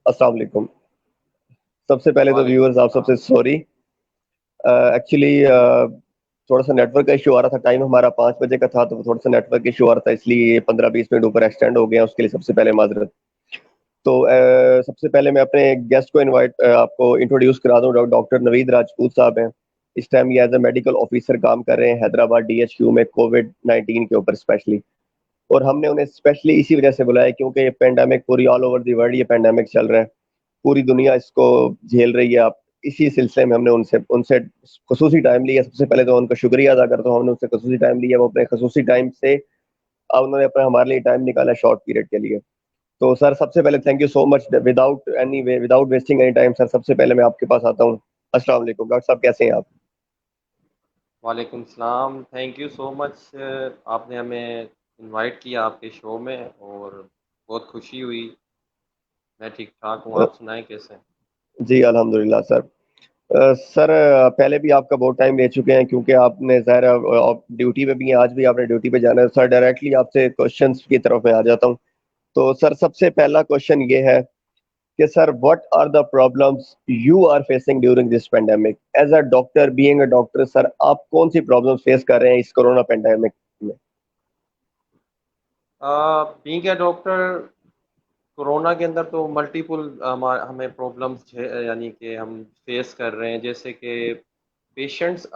अस्सलाम वालेकुम। सबसे पहले तो वालेकुम व्यूअर्स आप सलाम। सबसे सॉरी। एक्चुअली थोड़ा सा नेटवर्क का इशू आ रहा था। टाइम हमारा 5 बजे का था, तो थोड़ा सा नेटवर्क इशू आ रहा था, इसलिए ये 15-20 मिनट ऊपर एक्सटेंड हो गया। उसके लिए सबसे पहले माजरत। तो सबसे पहले मैं अपने गेस्ट को आपको इंट्रोड्यूस करा दूं। डॉक्टर नवीद राजपूत साहब हैं। इस टाइम ये एज ए मेडिकल ऑफिसर काम कर रहे हैं हैदराबाद DHQ में, कोविड-19 के ऊपर स्पेशली। और हमने उन्हें स्पेशली इसी वजह से बुलाया क्योंकि ये पेंडेमिक पूरी ऑल ओवर दी वर्ल्ड ये पेंडेमिक चल रहा है। पूरी दुनिया इसको झेल रही है। आप इसी सिलसिले में हमने उनसे उनसे खसूसी टाइम लिया। सबसे पहले तो उनका शुक्रिया अदा करता हूँ, हमने उनसे खसूसी टाइम लिया। वो अपने खसूसी टाइम से अब उन्होंने अपना हमारे लिए टाइम निकाला शॉर्ट पीरियड के लिए। तो सर सबसे पहले thank you so much. Without wasting any time sir, सबसे पहले मैं आपके पास आता हूँ। अस्सलाम वालेकुम डॉक्टर साहब, कैसे हैं आप? वालेकुम सलाम। Thank you so much. आपने हमें इनवाइट किया आपके शो में और बहुत खुशी हुई। मैं ठीक ठाक हूँ, अ, आप सुनाएं कैसे हैं? जी अल्हम्दुलिल्लाह सर। सर पहले भी आपका बहुत टाइम ले चुके हैं क्योंकि आपने ज़ाहिर है आप ड्यूटी पे भी हैं, आज भी आपने ड्यूटी पे जाना है। सर डायरेक्टली आपसे क्वेश्चंस की तरफ मैं आ जाता हूँ। तो सर सबसे पहला क्वेश्चन ये है कि sir what are the problems you are facing during this pandemic? As a doctor, being a doctor, sir आप कौन सी प्रॉब्लम्स फेस कर रहे हैं इस कोरोना पेंडेमिक में? बीइंग ए डॉक्टर, कोरोना के अंदर तो मल्टीपल हमें प्रॉब्लम्स यानी कि हम फेस कर रहे हैं। जैसे कि पेशेंट्स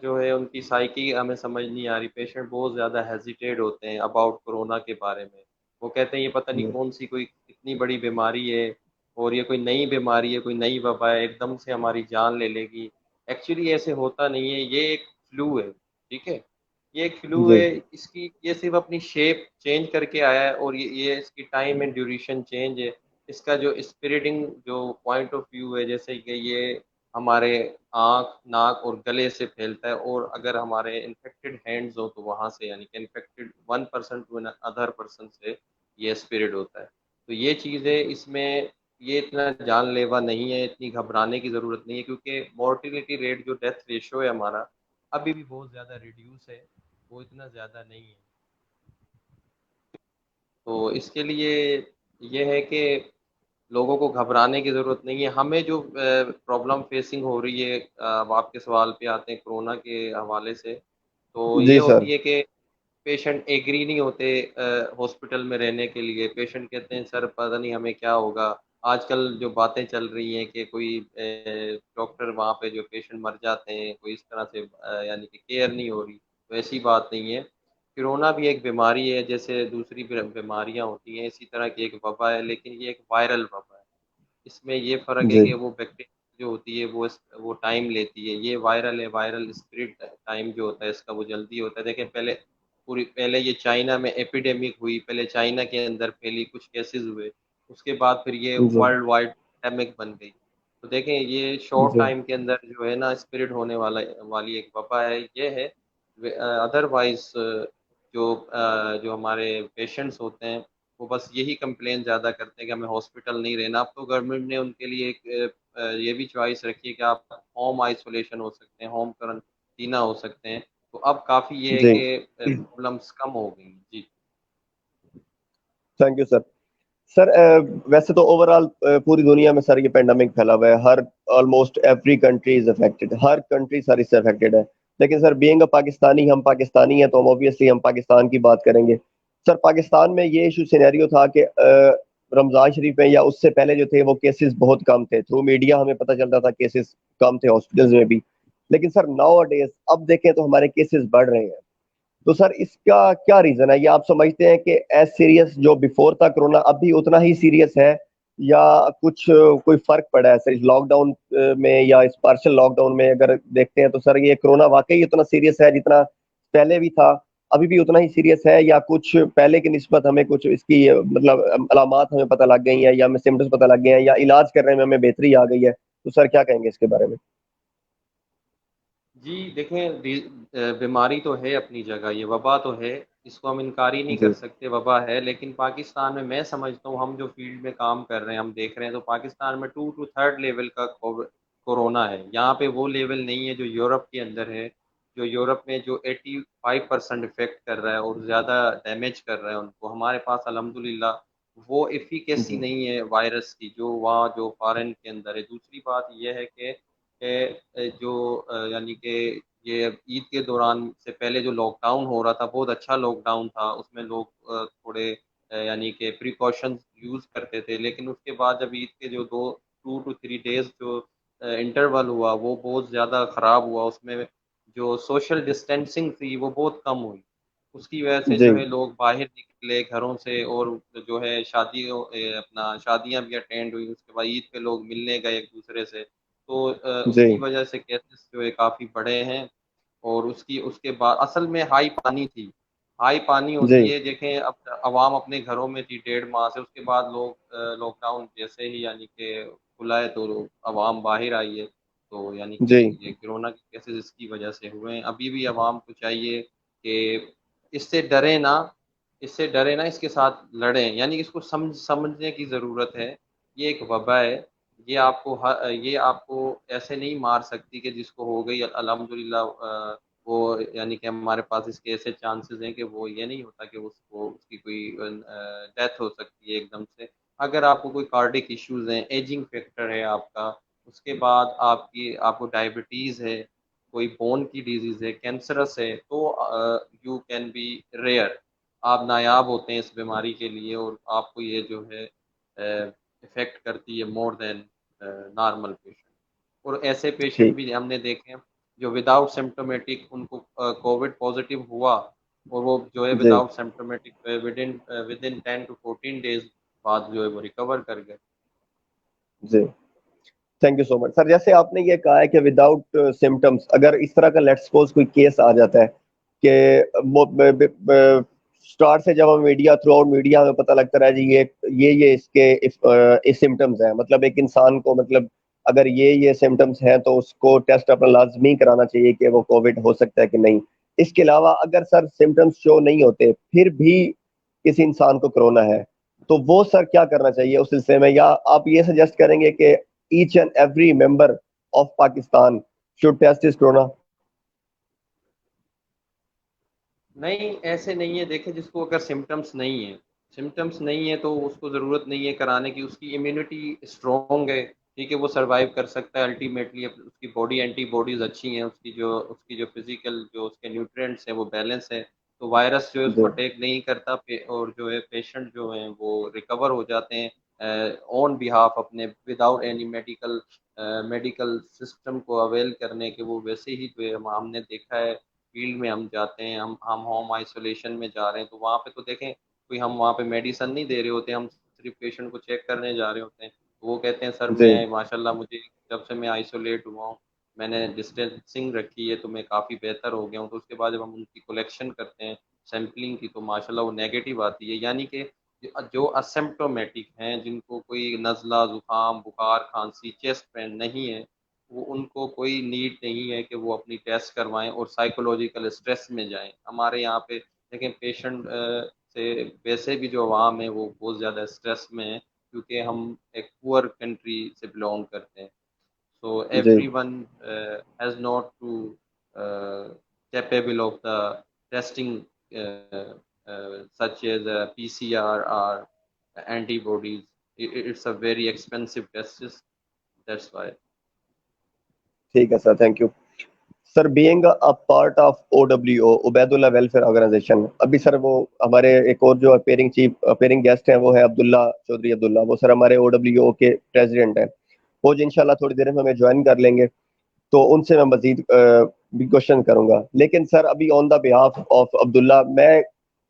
जो है उनकी साइकी हमें समझ नहीं आ रही। पेशेंट बहुत ज़्यादा हेजिटेट होते हैं अबाउट कोरोना के बारे में। वो कहते हैं ये पता नहीं जी कौन सी कोई इतनी बड़ी बीमारी है और ये कोई नई बीमारी है, कोई नई वबा है, एकदम से हमारी जान ले लेगी। एक्चुअली ऐसे होता नहीं है, ये एक फ्लू है। ठीक है, ये एक फ्लू जी है। इसकी ये सिर्फ अपनी शेप चेंज करके आया है और ये इसकी टाइम एंड ड्यूरेशन चेंज है। इसका जो स्प्रेडिंग जो पॉइंट ऑफ व्यू है, जैसे कि ये हमारे आँख, नाक और गले से फैलता है और अगर हमारे इन्फेक्टेड हैंड्स हो तो वहाँ से, यानी कि इन्फेक्टेड 1% टू अदर पर्सन से ये स्प्रेड होता है। तो ये चीज़ है इसमें। ये इतना जानलेवा नहीं है, इतनी घबराने की ज़रूरत नहीं है, क्योंकि मोर्टिलिटी रेट जो डेथ रेशियो है हमारा अभी भी बहुत ज़्यादा रिड्यूस है, वो इतना ज़्यादा नहीं है। तो इसके लिए ये है कि लोगों को घबराने की ज़रूरत नहीं है। हमें जो प्रॉब्लम फेसिंग हो रही है, अब आपके सवाल पे आते हैं कोरोना के हवाले से, तो ये जी सर। होती है कि पेशेंट एग्री नहीं होते हॉस्पिटल में रहने के लिए। पेशेंट कहते हैं सर पता नहीं हमें क्या होगा। आजकल जो बातें चल रही हैं कि कोई डॉक्टर वहाँ पे जो पेशेंट मर जाते हैं, कोई इस तरह से यानी कि केयर नहीं हो रही, तो ऐसी बात नहीं है। कोरोना भी एक बीमारी है, जैसे दूसरी बीमारियां होती हैं, इसी तरह की एक वबा है, लेकिन ये एक वायरल वबा है। इसमें ये फ़र्क है जी कि वो बैक्टीरिया जो होती है वो टाइम लेती है। ये वायरल है, वायरल स्प्रेड टाइम जो होता है इसका वो जल्दी होता है। देखें पहले ये चाइना में एपिडेमिक हुई, पहले चाइना के अंदर फैली, कुछ केसेस हुए, उसके बाद फिर ये जी वर्ल्ड वाइड एपिडेमिक बन गई। तो देखें ये शॉर्ट जी टाइम के अंदर जो है ना स्प्रेड होने वाली एक वबा है ये है। अदरवाइज जो हमारे पेशेंट्स होते हैं वो बस यही कंप्लेन ज़्यादा करते हैं कि हमें हॉस्पिटल नहीं रहना। अब तो गवर्नमेंट ने उनके लिए एक ये भी चॉइस रखी है कि आप होम आइसोलेशन हो सकते हैं, होम क्वारंटीना हो सकते हैं। तो अब काफ़ी ये है जी। कि प्रॉब्लम्स कम हो गई हैं। जी। Thank you sir. सर वैसे तो ओवरऑल पूरी दुनिया में सर ये पेंडेमिक फैला हुआ है। हर almost every country is affected, हर कंट्री सर इससे अफेक्टेड है। लेकिन सर बीइंग अ पाकिस्तानी, हम पाकिस्तानी हैं तो हम ऑब्वियसली हम पाकिस्तान की बात करेंगे। सर पाकिस्तान में ये इशू सिनेरियो था कि रमजान शरीफ में या उससे पहले जो थे वो केसेस बहुत कम थे। थ्रू मीडिया हमें पता चलता था केसेस कम थे हॉस्पिटल्स में भी। लेकिन सर नाउ डेज अब देखें तो हमारे केसेस बढ़ रहे हैं। तो सर इसका क्या रीजन है? ये आप समझते हैं कि एज सीरियस जो बिफोर था कोरोना अभी उतना ही सीरियस है, या कुछ कोई फर्क पड़ा है सर इस लॉकडाउन में या इस पार्शियल लॉकडाउन में? अगर देखते हैं तो सर ये कोरोना वाकई उतना सीरियस है जितना पहले भी था, अभी भी उतना ही सीरियस है, या कुछ पहले की निस्बत हमें कुछ इसकी मतलब अलामात हमें पता लग गई हैं, या हमें सिम्टम्स पता लग गए हैं, या इलाज करने में हमें बेहतरी आ गई है? तो सर क्या कहेंगे इसके बारे में? जी देखें, बीमारी तो है अपनी जगह, ये वबा तो है, इसको हम इनकार ही नहीं कर जी सकते, वबा है। लेकिन पाकिस्तान में मैं समझता हूँ, हम जो फील्ड में काम कर रहे हैं हम देख रहे हैं, तो पाकिस्तान में 2 to 3rd लेवल का कोरोना है। यहाँ पे वो लेवल नहीं है जो यूरोप के अंदर है। जो यूरोप में जो 85% इफेक्ट कर रहा है और ज़्यादा डैमेज कर रहा है उनको, हमारे पास अल्हम्दुलिल्लाह वो एफिकेसी जी नहीं है वायरस की जो वहाँ जो फॉरेन के अंदर है। दूसरी बात यह है कि जो यानी कि ये ईद के दौरान से पहले जो लॉकडाउन हो रहा था, बहुत अच्छा लॉकडाउन था, उसमें लोग थोड़े यानी कि प्रिकॉशंस यूज़ करते थे। लेकिन उसके बाद जब ईद के जो 2 टू 3 डेज़ जो इंटरवल हुआ, वो बहुत ज़्यादा ख़राब हुआ। उसमें जो सोशल डिस्टेंसिंग थी, वो बहुत कम हुई। उसकी वजह से जी जो है लोग बाहर निकले घरों से, और जो है अपना शादियाँ भी अटेंड हुई। उसके बाद ईद पे लोग मिलने गए एक-दूसरे से। तो जी उसकी वजह से केसेस जो है काफ़ी बढ़े हैं। और उसकी उसके बाद असल में हाई पानी थी। हाई पानी जी होती है, देखें अब अवाम अपने घरों में थी 1.5 माह से। उसके बाद लोग लॉकडाउन जैसे ही यानी कि खुला है तो अवाम बाहर आई है। तो यानी कि जी ये कोरोना के केसेस इसकी वजह से हुए हैं। अभी भी अवाम को चाहिए कि इससे डरे ना, इससे डरे ना, इसके साथ लड़ें। यानी कि इसको समझने की ज़रूरत है। ये एक वबा है। ये आपको ऐसे नहीं मार सकती कि जिसको हो गई अल्हम्दुलिल्लाह वो यानी कि हमारे पास इसके ऐसे चांसेस हैं कि वो ये नहीं होता कि उसको उसकी कोई डेथ हो सकती है एकदम से। अगर आपको कोई कार्डिक इश्यूज़ हैं, एजिंग फैक्टर है आपका, उसके बाद आपको डायबिटीज़ है, कोई बोन की डिज़ीज़ है, कैंसरस है, तो यू कैन बी रेयर। आप नायाब होते हैं इस बीमारी के लिए, और आपको ये जो है इफ़ेक्ट करती है मोर देन नॉर्मल पेशेंट। और ऐसे पेशेंट ठीक भी हमने देखे हैं जो विदाउट सिम्प्टोमेटिक उनको कोविड पॉज़िटिव हुआ, और वो जो है जी without symptomatic within 10 to 14 days बाद जो है वो रिकवर कर गए। जी thank you so much sir. जैसे आपने ये कहा है कि विदाउट सिम्टम्स अगर इस तरह का लेट्स सपोज कोई केस आ जाता है कि स्टार्ट से जब हम मीडिया थ्रू आउट मीडिया में पता लगता है जी ये इसके इस सिम्टम्स हैं, मतलब एक इंसान को मतलब अगर ये सिम्टम्स हैं तो उसको टेस्ट अपना लाजमी कराना चाहिए कि वो कोविड हो सकता है कि नहीं। इसके अलावा अगर सर सिम्टम्स शो नहीं होते फिर भी किसी इंसान को कोरोना है तो वो सर क्या करना चाहिए उस सिलसिले में, या आप ये सजेस्ट करेंगे कि each and every member of Pakistan should test his corona? नहीं, ऐसे नहीं है। देखिए, जिसको अगर सिम्पटम्स नहीं है तो उसको ज़रूरत नहीं है कराने की। उसकी इम्यूनिटी स्ट्रॉन्ग है, ठीक है, वो सर्वाइव कर सकता है अल्टीमेटली। उसकी बॉडी एंटीबॉडीज़ अच्छी हैं, उसकी जो फिज़िकल जो उसके न्यूट्रिएंट्स हैं वो बैलेंस है। तो वायरस जो है उसको जी अटैक नहीं करता पे, और जो है पेशेंट जो हैं वो रिकवर हो जाते हैं ऑन बिहाफ अपने, विदाउट एनी मेडिकल सिस्टम को अवेल करने के। वो वैसे ही जो है हमने देखा है फील्ड में हम जाते हैं, हम होम आइसोलेशन में जा रहे हैं, तो वहाँ पे तो देखें कोई हम वहाँ पे मेडिसिन नहीं दे रहे होते, हम सिर्फ पेशेंट को चेक करने जा रहे होते हैं। तो वो कहते हैं सर जी मैं माशाल्लाह मुझे जब से मैं आइसोलेट हुआ हूँ, मैंने डिस्टेंसिंग रखी है तो मैं काफ़ी बेहतर हो गया हूँ। तो उसके बाद जब हम उनकी कलेक्शन करते हैं सैंपलिंग की, तो माशाल्लाह वो नेगेटिव आती है। यानी कि जो असिम्प्टोमेटिक हैं, जिनको कोई नज़ला, ज़ुकाम, बुखार, खांसी, चेस्ट पेन नहीं है, वो उनको कोई नीड नहीं है कि वो अपनी टेस्ट करवाएँ और साइकोलॉजिकल स्ट्रेस में जाएँ। हमारे यहाँ पे देखें पेशेंट से वैसे भी जो अवाम है वो बहुत ज़्यादा स्ट्रेस में है, क्योंकि हम एक पुअर कंट्री से बिलॉन्ग करते हैं। सो जी everyone has not to capable of the testing such as PCR or antibodies. It's a very expensive test. That's why. ठीक है sir, thank you sir. Being a part of OWO Ubaidullah welfare organisation, अभी sir वो हमारे एक और जो appearing guest हैं वो है अब्दुल्ला चौधरी अब्दुल्ला, वो सर हमारे OWO के प्रेसिडेंट हैं। वो जो इंशाल्लाह थोड़ी देर में हमें ज्वाइन कर लेंगे तो उनसे मैं मजीद भी क्वेश्चन करूंगा। लेकिन सर अभी on the behalf of Abdullah, मैं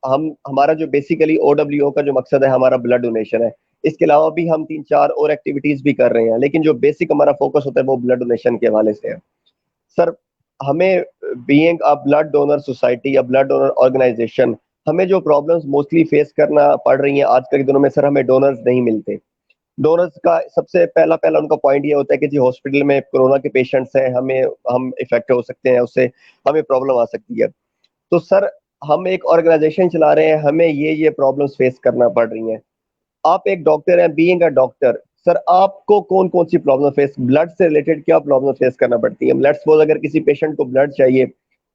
हम हमारा जो बेसिकली OWO का जो मकसद है हमारा ब्लड डोनेशन है। इसके अलावा भी हम 3-4 और एक्टिविटीज भी कर रहे हैं, लेकिन जो बेसिक हमारा फोकस होता है वो ब्लड डोनेशन के हवाले से है। सर हमें being a blood donor society या ब्लड डोनर ऑर्गेनाइजेशन, हमें जो प्रॉब्लम्स मोस्टली फेस करना पड़ रही हैं आजकल के दिनों में सर, हमें डोनर्स नहीं मिलते। डोनर्स का सबसे पहला पहला उनका पॉइंट ये होता है कि जी हॉस्पिटल में कोरोना के पेशेंट्स हैं, हम इफेक्ट हो सकते हैं उससे, हमें प्रॉब्लम आ सकती है। तो सर हम एक ऑर्गेनाइजेशन चला रहे हैं, हमें ये प्रॉब्लम्स फेस करना पड़ रही हैं। आप एक डॉक्टर हैं, बीइंग अ डॉक्टर सर आपको कौन कौन सी प्रॉब्लम फेस, ब्लड से रिलेटेड क्या प्रॉब्लम फेस करना पड़ती है? लेट्स सपोज अगर किसी पेशेंट को ब्लड चाहिए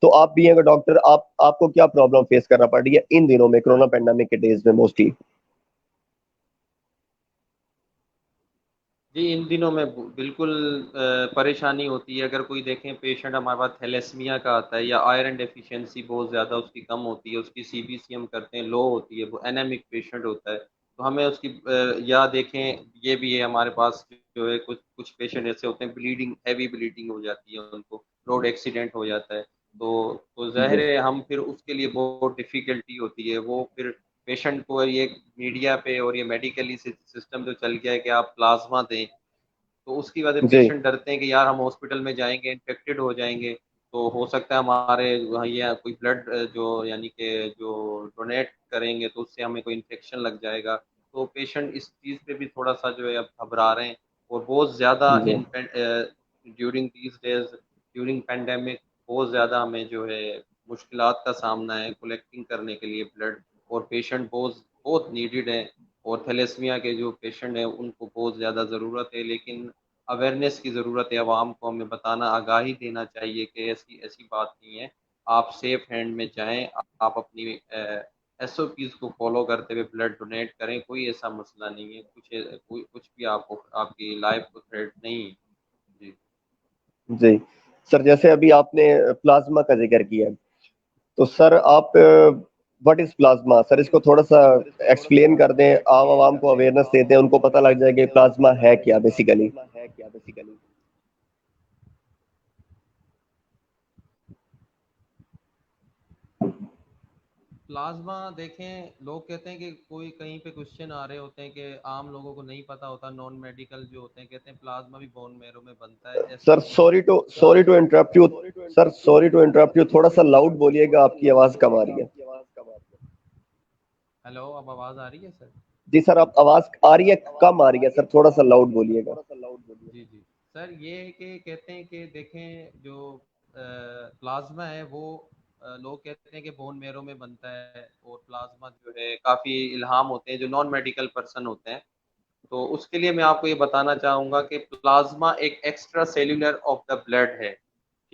तो आप बीइंग अ डॉक्टर आपको क्या प्रॉब्लम फेस करना पड़ रही है इन दिनों में कोरोना पेंडेमिक के डेज में मोस्टली? जी, इन दिनों में बिल्कुल परेशानी होती है। अगर कोई देखें पेशेंट हमारे पास थैलेसीमिया का आता है या आयरन डेफिशिएंसी बहुत ज़्यादा उसकी कम होती है, उसकी सीबीसी हम करते हैं लो होती है, वो एनीमिक पेशेंट होता है, तो हमें उसकी या देखें ये भी है हमारे पास जो है कुछ कुछ पेशेंट ऐसे होते हैं ब्लीडिंग हैवी ब्लीडिंग हो जाती है उनको, रोड एक्सीडेंट हो जाता है। तो ज़ाहिर जी है हम फिर उसके लिए बहुत डिफ़िकल्टी होती है। वो फिर पेशेंट को ये मीडिया पे और ये मेडिकली सिस्टम जो चल गया है कि आप प्लाज़्मा दें, तो उसकी वजह से जी पेशेंट डरते हैं कि यार हम हॉस्पिटल में जाएँगे, इन्फेक्टेड हो जाएँगे, तो हो सकता है हमारे वहाँ या कोई ब्लड जो यानी कि जो डोनेट करेंगे तो उससे हमें कोई इन्फेक्शन लग जाएगा। तो पेशेंट इस चीज़ पे भी थोड़ा-सा जो है अब घबरा रहे हैं और बहुत ज़्यादा जी during these days during pandemic बहुत ज़्यादा हमें जो है मुश्किलात का सामना है कलेक्टिंग करने के लिए ब्लड, और पेशेंट बहुत बहुत नीडेड हैं, और थैलेसीमिया के जो पेशेंट हैं उनको बहुत ज़्यादा ज़रूरत है, लेकिन अवेयरनेस की ज़रूरत है, आवाम को हमें बताना, आगाही देना चाहिए कि ऐसी ऐसी बात नहीं है। आप सेफ हैंड में जाएँ, आप अपनी एसओपीज़ को फ़ॉलो करते हुए ब्लड डोनेट करें, कोई ऐसा मसला नहीं है, कुछ भी आपको आपकी लाइफ़ को थ्रेट नहीं है। जी। जी सर, जैसे अभी आपने प्लाज्मा का जिक्र किया, तो सर आप व्हाट इज प्लाज्मा सर, इसको थोड़ा सा एक्सप्लेन कर दें, आम आवाम को अवेयरनेस दे दें, उनको पता लग जाए कि प्लाज्मा है क्या बेसिकली। प्लाज़्मा देखें, लोग कहते हैं कि कोई कहीं पे क्वेश्चन आ रहे होते हैं कि आम लोगों को नहीं पता होता, नॉन मेडिकल जो होते हैं कहते हैं प्लाज़्मा भी बोन मैरो में बनता है, ऐसा सर नहीं है। Sorry to interrupt you, sir sorry to interrupt you, थोड़ा सा लाउड बोलिएगा, आपकी आवाज कम आ रही है। हेलो, अब आवाज़ आ रही है सर? जी सर, आप आवाज आ रही है, कम आ रही है सर, थोड़ा सा लाउड बोलिएगा। जी, जी। सर ये है कि कहते हैं कि देखें जो प्लाज़्मा है वो लोग कहते हैं कि बोन मैरो में बनता है, और प्लाज़्मा जो है काफ़ी इल्हाम होते हैं जो नॉन मेडिकल पर्सन होते हैं। तो उसके लिए मैं आपको ये बताना चाहूँगा कि प्लाज़्मा एक extra cellular of the blood है,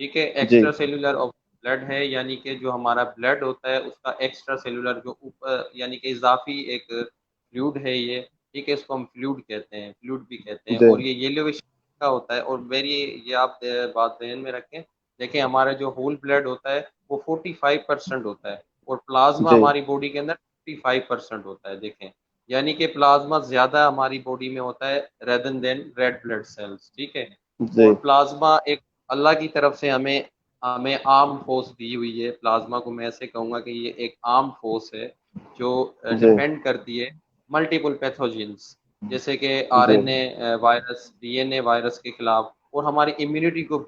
ठीक है? जी एक्स्ट्रा सेल्युलर ऑफ ब्लड है, यानी कि जो हमारा ब्लड होता है उसका एक्स्ट्रा सेल्युलर जो ऊपर यानी कि इज़ाफ़ी एक फ्लूइड है ये, ठीक है? इसको हम फ्लूइड कहते हैं, फ्लूइड भी कहते हैं, जी और ये येलोविश का होता है, और मेरी ये आप बात ध्यान में रखें। देखिए हमारा जो होल ब्लड होता है वो 45% होता है, और प्लाज़्मा जी हमारी बॉडी के अंदर 55% होता है, देखें। यानी कि प्लाज़्मा ज़्यादा हमारी बॉडी में होता है rather than red blood cells, ठीक है? जी और प्लाज़्मा एक अल्लाह की तरफ से हमें हमें आर्म फोर्स दी हुई है। प्लाज़्मा को मैं ऐसे कहूँगा कि ये एक आर्म फोर्स है जो जी डिफेंड करती है मल्टीपल पैथोजेन्स, जैसे कि जी आरएनए वायरस, डीएनए वायरस के खिलाफ, और हमारी इम्यूनिटी को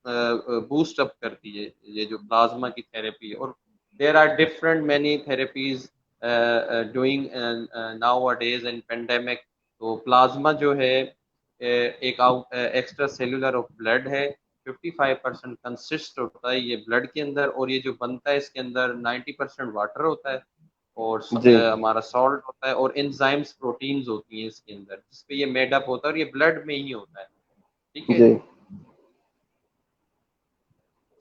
बूस्ट अप करती है ये जो प्लाज़्मा की थेरेपी है। और there are different many therapies doing nowadays in pandemic. तो प्लाज़्मा जो है एक एक्स्ट्रा सेल्युलर ऑफ ब्लड है, 55% कंसिस्ट होता है ये ब्लड के अंदर, और ये जो बनता है इसके अंदर 90% वाटर होता है, और जी हमारा सॉल्ट होता है, और एंजाइम्स प्रोटीन्स होती हैं इसके अंदर जिसपे ये मेड अप होता है, और ये ब्लड में ही होता है, ठीक है जी। जी।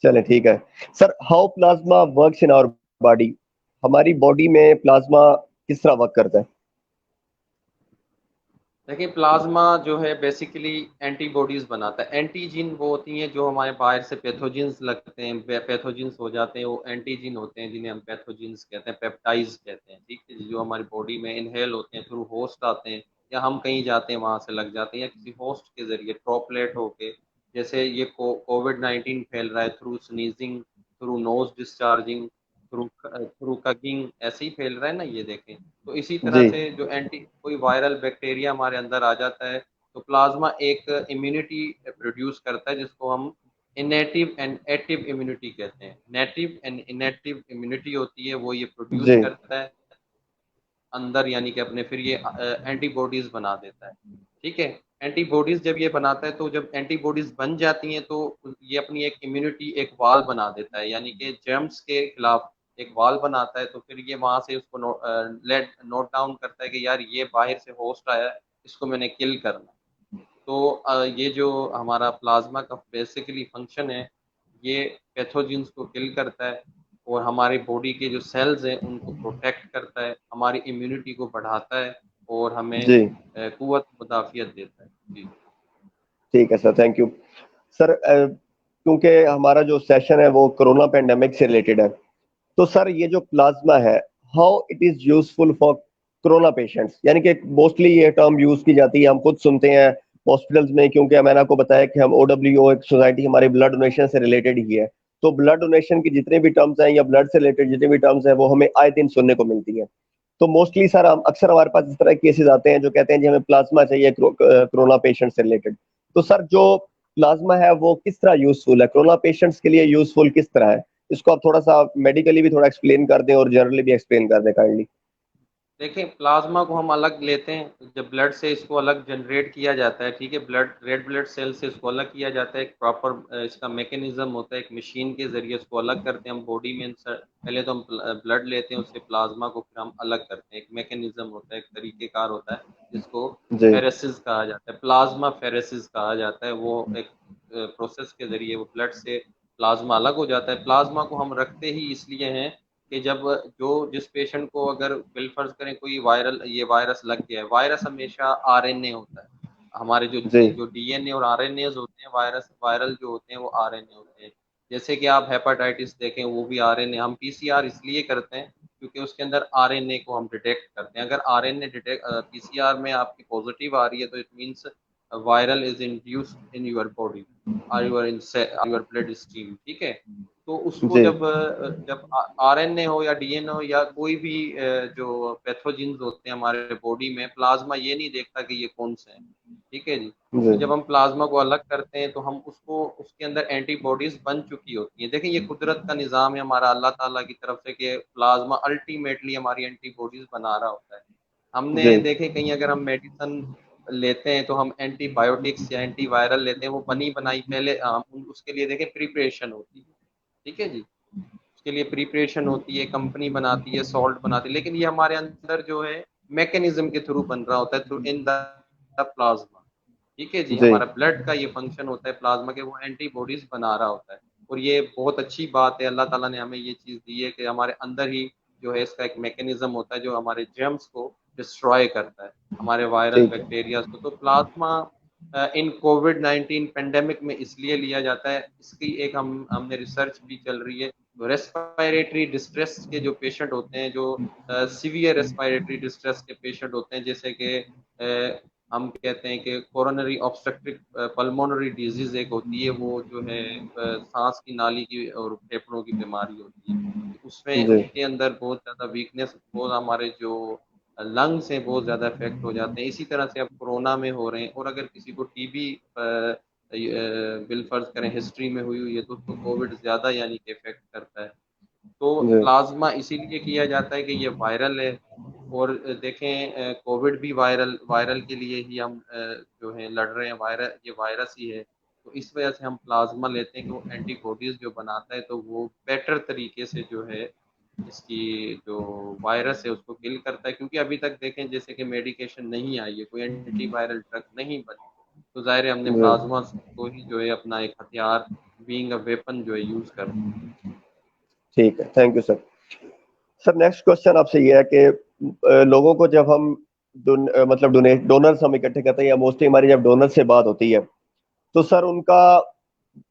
चले ठीक है sir, how plasma works in our body, हमारी बॉडी में प्लाज्मा किस तरह वर्क करता है। देखिए प्लाज्मा जो है बेसिकली एंटीबॉडीज बनाता है। एंटीजीन वो होती हैं जो हमारे बाहर से पैथोजेंस लगते हैं, पैथोजेंस हो जाते हैं, वो एंटीजीन होते हैं जिन्हें हम पैथोजेंस कहते हैं, पेप्टाइड्स कहते हैं, ठीक है, जो हमारी बॉडी में इनहेल होते हैं, थ्रू होस्ट आते हैं, या हम कहीं जाते हैं वहां से लग जाते हैं, या किसी होस्ट के जरिए ड्रॉपलेट होके, जैसे ये कोविड-19 फैल रहा है through sneezing, through nose discharging, through through coughing, ऐसे ही फैल रहा है ना, ये देखें। तो इसी तरह जी से जो कोई वायरल बैक्टीरिया हमारे अंदर आ जाता है, तो प्लाज्मा एक इम्यूनिटी प्रोड्यूस करता है जिसको हम इनेटिव एंड एक्टिव इम्यूनिटी कहते हैं। नेटिव एंड इनेटिव इम्यूनिटी होती है वो ये प्रोड्यूस जी करता है अंदर, यानी कि अपने फिर ये एंटीबॉडीज बना देता है, ठीक है। एंटीबॉडीज जब ये बनाता है, तो जब एंटीबॉडीज बन जाती हैं तो ये अपनी एक इम्यूनिटी एक वाल बना देता है, यानी कि जर्म्स के खिलाफ एक वाल बनाता है, तो फिर ये वहां से उसको नोट डाउन करता है कि यार ये बाहर से होस्ट आया है, इसको मैंने किल करना है। तो ये जो हमारा प्लाज्मा का बेसिकली फंक्शन है, ये पैथोजेंस को किल करता है, और हमारी बॉडी के जो सेल्स हैं उनको प्रोटेक्ट करता है, हमारी इम्यूनिटी को बढ़ाता है, और हमें जी कुव्वत मुदाफ़ियत देता है। जी। ठीक है सर, थैंक यू सर। क्योंकि हमारा जो सेशन है वो कोरोना पेंडेमिक से रिलेटेड है, तो सर ये जो प्लाज्मा है, how it is useful for corona patients, यानी कि मोस्टली ये टर्म यूज की जाती है, हम खुद सुनते हैं हॉस्पिटल्स में, क्योंकि मैंने आपको बताया कि हम OWO एक सोसाइटी हमारी ब्लड डोनेशन से रिलेटेड ही है। तो ब्लड डोनेशन की जितने भी टर्म्स हैं या ब्लड से रिलेटेड जितने भी टर्म्स हैं वो हमें आए दिन सुनने को मिलती है। तो मोस्टली सर हम अक्सर हमारे पास इस तरह के केसेस आते हैं जो कहते हैं जी हमें प्लाज्मा चाहिए कोरोना पेशेंट से रिलेटेड। तो सर जो प्लाज्मा है वो किस तरह यूजफुल है कोरोना पेशेंट्स के लिए, यूजफुल किस तरह है? इसको आप थोड़ा सा मेडिकली भी थोड़ा एक्सप्लेन कर दें और जनरली भी एक्सप्लेन कर दें काइंडली। देखिए, प्लाज़्मा को हम अलग लेते हैं, जब ब्लड से इसको अलग जनरेट किया जाता है, ठीक है? रेड ब्लड सेल से इसको अलग किया जाता है, एक प्रॉपर इसका मैकेनिज़्म होता है, एक मशीन के ज़रिए इसको अलग करते हैं हम बॉडी में इंसर्ट। पहले तो हम ब्लड लेते हैं, उससे प्लाज़्मा को फिर हम अलग करते हैं, एक मैकेनिज़्म होता है, एक तरीक़ेकार होता है, जिसको जी फेरेसिस कहा जाता है, प्लाज़्मा फेरेसिस कहा जाता है। वो एक प्रोसेस के ज़रिए वो ब्लड से प्लाज़्मा अलग हो जाता है। प्लाज़्मा को हम रखते ही इसलिए हैं कि जब जो जिस पेशेंट को अगर बिलफर्ज करें कोई वायरस लग गया है, वायरस हमेशा आरएनए होता है। हमारे जी जो डीएनए और आरएनएज़ होते हैं, वायरल जो होते हैं वो आरएनए होते हैं। जैसे कि आप हेपेटाइटिस देखें, वो भी आरएनए। हम पीसीआर इसलिए करते हैं क्योंकि उसके अंदर आरएनए को हम डिटेक्ट करते हैं। अगर आरएनए पीसीआर में आपकी पॉजिटिव आ रही है तो it means viral is induced in your body, your blood stream, ठीक है? तो उसको जी जब आरएनए हो या डीएनए हो या कोई भी जो पैथोजेंस होते हैं हमारे बॉडी में, प्लाज्मा ये नहीं देखता कि ये कौन से हैं, ठीक है जी? जी तो जब हम प्लाज्मा को अलग करते हैं तो हम उसको उसके अंदर एंटीबॉडीज बन चुकी होती हैं। देखिए, ये कुदरत का निज़ाम है हमारा, अल्लाह ताला की तरफ से, कि प्लाज्मा अल्टीमेटली हमारी एंटीबॉडीज बना रहा होता है। हमने जी देखे कहीं अगर हम मेडिसिन लेते हैं तो हम एंटीबायोटिक्स या एंटीवायरल लेते हैं, वो बनी बनाई पहले उसके लिए देखें प्रिपरेशन होती है, ठीक है जी? उसके लिए प्रिपरेशन होती है, कंपनी बनाती है, सॉल्ट बनाती है, लेकिन ये हमारे अंदर जो है मैकेनिज्म के थ्रू बन रहा होता है, थ्रू इन द प्लाज्मा, ठीक है जी? जी हमारा ब्लड का ये फंक्शन होता है प्लाज्मा के, वो एंटीबॉडीज बना रहा होता है। और ये बहुत अच्छी बात है, अल्लाह ताला ने हमें ये चीज़ दी है कि हमारे अंदर ही जो है इसका एक मैकेनिज्म होता है जो हमारे जर्म्स को डिस्ट्रॉय करता है, हमारे वायरल ठीक है बैक्टीरियाज को। तो प्लाज्मा इन कोविड-19 पेंडेमिक में इसलिए लिया जाता है, इसकी एक हमने रिसर्च भी चल रही है। रेस्पिरेटरी डिस्ट्रेस के जो पेशेंट होते हैं, जो सीवियर रेस्पिरेटरी डिस्ट्रेस के पेशेंट होते हैं, जैसे कि हम कहते हैं कि कोरोनरी ऑब्स्ट्रक्टिव पल्मोनरी डिजीज एक होती है, वो जो है सांस की नाली की और फेफड़ों की बीमारी होती है। उसमें जी उसके अंदर बहुत ज़्यादा वीकनेस, बहुत हमारे जो लंग्स हैं बहुत ज़्यादा इफेक्ट हो जाते हैं। इसी तरह से अब कोरोना में हो रहे हैं, और अगर किसी को टीबी बिलफर्ज करें हिस्ट्री में हुई हुई है तो उसको कोविड ज़्यादा यानी कि इफेक्ट करता है। तो जी प्लाज्मा इसीलिए किया जाता है कि ये वायरल है। और देखें, कोविड भी वायरल के लिए ही हम जो है लड़ रहे हैं, ये वायरस ही है। तो इस वजह से हम प्लाज्मा लेते हैं कि वो एंटीबॉडीज जो बनाता है, तो वो बेटर तरीके से जो है इसकी जो वायरस है उसको किल करता है। क्योंकि अभी तक देखें जैसे कि मेडिकेशन नहीं आई है, कोई एंटीवायरल ड्रग नहीं बनी, तो ज़ाहिर है हमने जी प्लाज्मा को ही जो है अपना एक हथियार, बीइंग अ वेपन जो है यूज़ करना है। ठीक है, thank you sir. Sir next question आपसे ये है कि लोगों को जब हम मतलब डोनेट डोनर्स हम इकट्ठे करते हैं या मोस्टली हमारी जब डोनर से बात होती है, तो सर उनका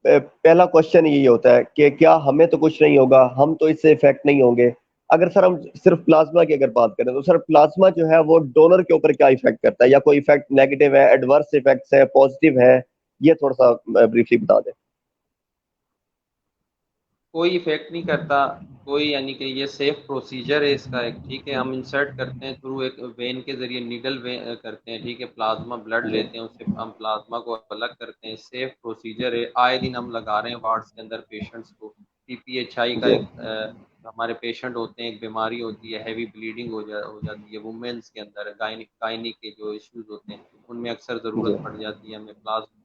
पहला क्वेश्चन यही होता है कि क्या हमें तो कुछ नहीं होगा, हम तो इससे इफेक्ट नहीं होंगे। अगर सर हम सिर्फ प्लाज्मा की अगर बात करें तो सर प्लाज्मा जो है वो डोनर के ऊपर क्या इफेक्ट करता है, या कोई इफेक्ट नेगेटिव है, एडवर्स इफेक्ट्स है, पॉजिटिव है, ये थोड़ा सा ब्रीफली बता दें। कोई इफेक्ट नहीं करता, कोई यानी कि ये सेफ प्रोसीजर है इसका एक, ठीक है? हम इंसर्ट करते हैं थ्रू एक वेन के जरिए, नीडल वे करते हैं, ठीक है? प्लाज्मा ब्लड जी लेते हैं, उससे हम प्लाज्मा को अलग करते हैं। सेफ प्रोसीजर है, आए दिन हम लगा रहे हैं वार्ड्स के अंदर पेशेंट्स को। पीपीएचआई का जी एक हमारे पेशेंट होते हैं, एक बीमारी होती है, हैवी ब्लीडिंग हो जाती है वुमेन्स के अंदर, गायनिक के जो इश्यूज होते हैं उनमें अक्सर जी ज़रूरत पड़ जाती है, हमें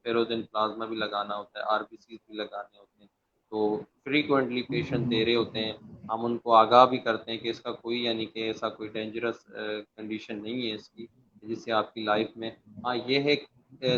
फेरोजन प्लाज्मा भी लगाना होता है, आरबीसी भी लगाने होते हैं। तो फ्रीक्वेंटली पेशेंट दे रहे होते हैं, हम उनको आगाह भी करते हैं कि इसका कोई यानी कि ऐसा कोई डेंजरस कंडीशन नहीं है इसकी, जिससे आपकी लाइफ में, हाँ ये है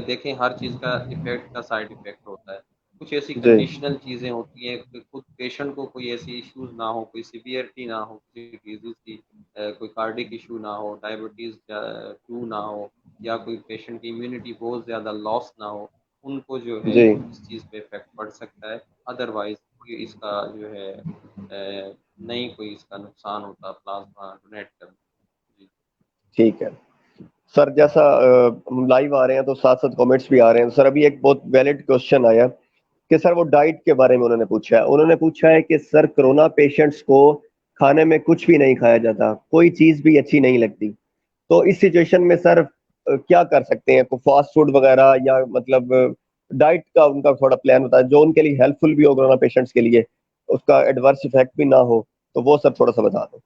देखें हर चीज़ का इफ़ेक्ट का साइड इफ़ेक्ट होता है। कुछ ऐसी जी कंडीशनल चीज़ें होती हैं कि खुद पेशेंट को कोई ऐसी इश्यूज़ ना हो, कोई सीवियरिटी ना हो किसी डिज़ीज़ की, कोई कार्डिक इशू ना हो, डायबिटीज़ 2 ना हो, या कोई पेशेंट की इम्यूनिटी बहुत ज़्यादा लॉस ना हो, उनको जो है जी इस चीज़ पे इफ़ेक्ट पड़ सकता है। अदरवाइज़ कोई इसका जो है नहीं कोई इसका नुकसान होता प्लाज़्मा डोनेट करने। जी। ठीक है सर। जैसा हम लाइव आ रहे हैं तो साथ साथ कमेंट्स भी आ रहे हैं सर। अभी एक बहुत वैलिड क्वेश्चन आया कि सर वो डाइट के बारे में उन्होंने पूछा है कि सर कोरोना पेशेंट्स को खाने में कुछ भी नहीं खाया जाता, कोई चीज भी अच्छी नहीं लगती, तो इस सिचुएशन में सर क्या कर सकते हैं? फास्ट फूड वगैरह या मतलब डाइट का उनका थोड़ा प्लान होता है जो उनके लिए हेल्पफुल भी हो कोरोना पेशेंट्स के लिए, उसका एडवर्स इफेक्ट भी ना हो, तो वो सब थोड़ा सा बता दो।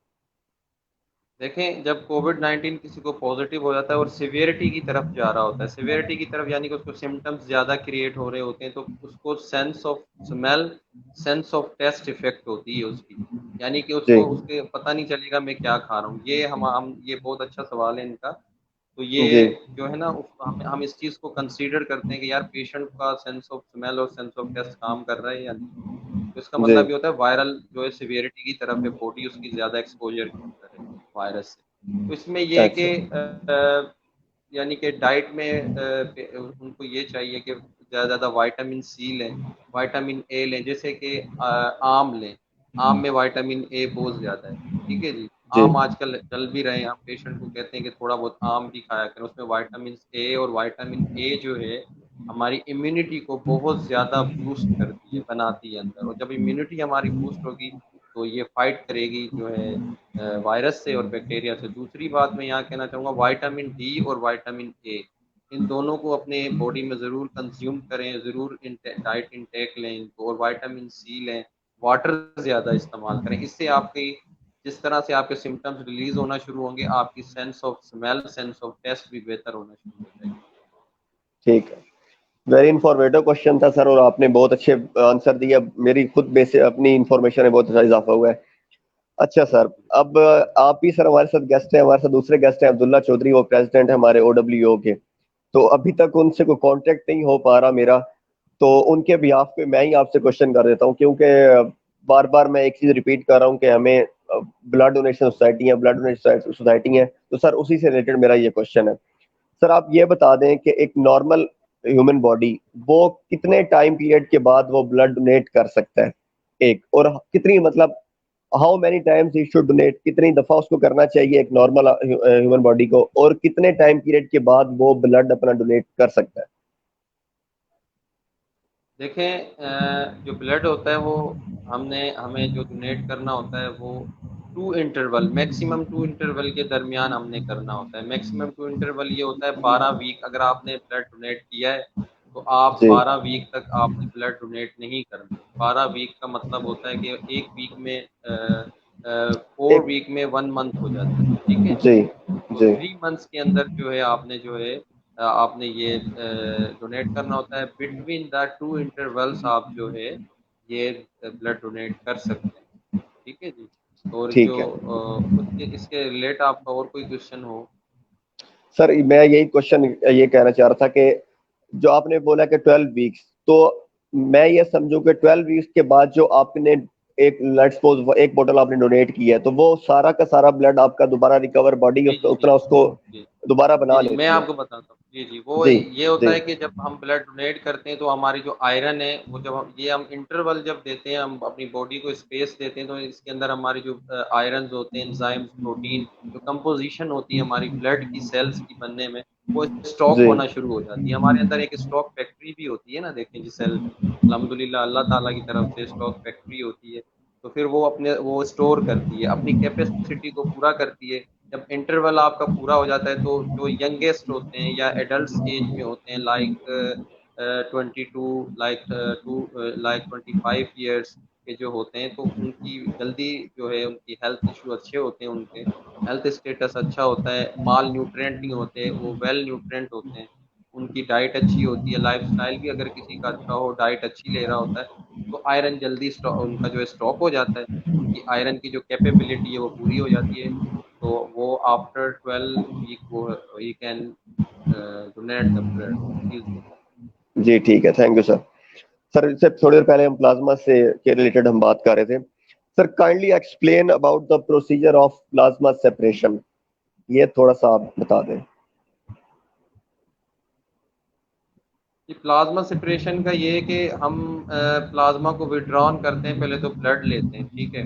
देखें, जब कोविड-19 किसी को पॉज़िटिव हो जाता है और सिवियरिटी की तरफ जा रहा होता है, सिवियरिटी की तरफ यानी कि उसको सिम्पटम्स ज़्यादा क्रिएट हो रहे होते हैं, तो उसको sense of smell, sense of taste effect होती है उसकी। यानी कि जी उसको उसके पता नहीं चलेगा मैं क्या खा रहा हूँ। ये हम ये बहुत अच्छा सवाल है इनका। तो जी ये जो है ना हम इस चीज़ को कंसीडर करते हैं कि यार पेशेंट का सेंस ऑफ स्मेल और सेंस ऑफ टेस्ट काम कर रहा है या नहीं। तो इसका जी मतलब ये होता है वायरल जो है सिवियरिटी की तरफ है, बॉडी उसकी ज़्यादा एक्सपोज़र के अंदर है वायरस से। तो इसमें ये है अच्छा कि यानी कि डाइट में उनको ये चाहिए कि ज़्यादा से ज़्यादा विटामिन सी लें, विटामिन ए लें, जैसे कि आम लें। आम में विटामिन ए बहुत ज़्यादा है, ठीक है जी। जी आम आजकल चल भी रहे हैं, हम पेशेंट को कहते हैं कि थोड़ा बहुत आम भी खाया करें, उसमें विटामिन ए और विटामिन ए जो है हमारी इम्यूनिटी को बहुत ज़्यादा बूस्ट करती है, बनाती है अंदर, और जब इम्यूनिटी हमारी बूस्ट होगी, तो ये फाइट करेगी जो है वायरस से और बैक्टीरिया से। दूसरी बात मैं यहाँ कहना चाहूँगा, विटामिन डी और विटामिन ए, इन दोनों को अपने बॉडी में ज़रूर कंज़्यूम करें, ज़रूर डाइट इंटेक लें इनको, और विटामिन सी लें, वाटर ज़्यादा इस्तेमाल करें। इससे आपकी जिस तरह से आपके सिम्पटम्स रिलीज़ होना शुरू होंगे, आपकी sense of smell, sense of taste भी बेहतर होना शुरू हो जाएगी। ठीक है। वेरी इंफॉर्मेटिव क्वेश्चन था सर, और आपने बहुत अच्छे आंसर दिया। मेरी खुद बेसिक अपनी इंफॉर्मेशन में बहुत अच्छा इजाफा हुआ है। अच्छा सर, अब आप ही सर हमारे साथ गेस्ट हैं, हमारे साथ दूसरे गेस्ट हैं अब्दुल्ला चौधरी, वो प्रेसिडेंट है हमारे ओडब्ल्यूओ के। तो अभी तक उनसे कोई कांटेक्ट नहीं हो पा रहा मेरा, तो उनके बिहाफ पे मैं ही आपसे क्वेश्चन कर देता हूँ, क्योंकि बार बार मैं एक चीज रिपीट कर रहा हूँ कि हमें ब्लड डोनेशन सोसाइटी है, ब्लड डोनेशन सोसाइटी है, तो सर उसी से रिलेटेड मेरा ये क्वेश्चन है। सर आप ये बता दें कि एक नॉर्मल ह्यूमन बॉडी वो कितने टाइम पीरियड के बाद वो ब्लड डोनेट कर सकता है, एक, और कितनी मतलब how many times he should donate, कितनी दफा उसको करना चाहिए एक नॉर्मल ह्यूमन बॉडी को, और कितने टाइम पीरियड के बाद वो ब्लड अपना डोनेट कर सकता है? देखें, जो ब्लड होता है वो हमें जो डोनेट करना होता है वो 2 इंटरवल, मैक्सिमम 2 इंटरवल के दरमियान हमने करना होता है। मैक्सिमम 2 इंटरवल ये होता है 12 वीक, अगर आपने ब्लड डोनेट किया है, तो आप जी 12 वीक तक आपने ब्लड डोनेट नहीं करना। 12 वीक का मतलब होता है कि 1 वीक में 4 एक वीक में 1 मंथ हो जाता है, ठीक है? जी तो जी 3 मंथ्स के अंदर जो है आपने जो है आपने ये डोनेट करना होता है। बिटवीन द 2 इंटरवल्स आप जो है ये ब्लड डोनेट कर सकते हैं, ठीक है जी। और ठीक जो है उसके इसके रिलेट आपका और कोई क्वेश्चन हो? सर। मैं यही क्वेश्चन ये कहना चाह रहा था कि जो आपने बोला कि 12 वीक्स, तो मैं ये समझूं कि 12 वीक्स के बाद जो आपने एक लेट्स सपोज एक बोतल आपने डोनेट की है, तो वो सारा का सारा ब्लड आपका दोबारा रिकवर बॉडी जी, जी, जी, उतना उसको जी। दोबारा जी, बना जी, मैं लेती है? आपको बताता हूँ। जी, जी, वो जी ये होता जी है कि जब हम ब्लड डोनेट करते हैं तो हमारी जो आयरन है वो जब हम इंटरवल जब देते हैं, हम अपनी बॉडी को स्पेस देते हैं, तो इसके अंदर हमारी जो आयरन्स होते हैं, एंजाइम्स, प्रोटीन, जो कंपोज़िशन होती है हमारी ब्लड की सेल्स की बनने में, वो स्टॉक जी होना शुरू हो जाती है। हमारे अंदर एक स्टॉक फैक्ट्री भी होती है ना, देखें जी सेल में। अल्हम्दुलिल्लाह अल्लाह ताला की तरफ से स्टॉक फैक्ट्री होती है। तो फिर वो स्टोर करती है, अपनी कैपेसिटी को पूरा करती है। जब इंटरवल आपका पूरा हो जाता है, तो जो यंगेस्ट होते हैं या एडल्ट एज में होते हैं, लाइक 22, लाइक 25 ईयर्स के जो होते हैं, तो उनकी जल्दी जो है उनकी हेल्थ इशू अच्छे होते हैं, उनके हेल्थ स्टेटस अच्छा होता है, माल न्यूट्रिएंट नहीं होते, वो वेल न्यूट्रिएंट होते हैं, उनकी डाइट अच्छी होती है, लाइफस्टाइल भी अगर किसी का अच्छा हो, डाइट अच्छी ले रहा होता है, तो आयरन जल्दी उनका जो है स्टॉक हो जाता है, उनकी आयरन की जो कैपेबिलिटी है वो पूरी हो जाती है। तो वो आफ्टर 12 वीक वो ही can donate the blood easily. जी ठीक है, थैंक यू सर। सर इससे थोड़ी देर पहले हम प्लाज्मा से के रिलेटेड हम बात कर रहे थे, sir kindly explain about the procedure of plasma separation, ये थोड़ा सा आप बता दें। ये प्लाज्मा सेपरेशन का ये है कि हम प्लाज्मा को विड्रॉन करते हैं, पहले तो ब्लड लेते हैं, ठीक है।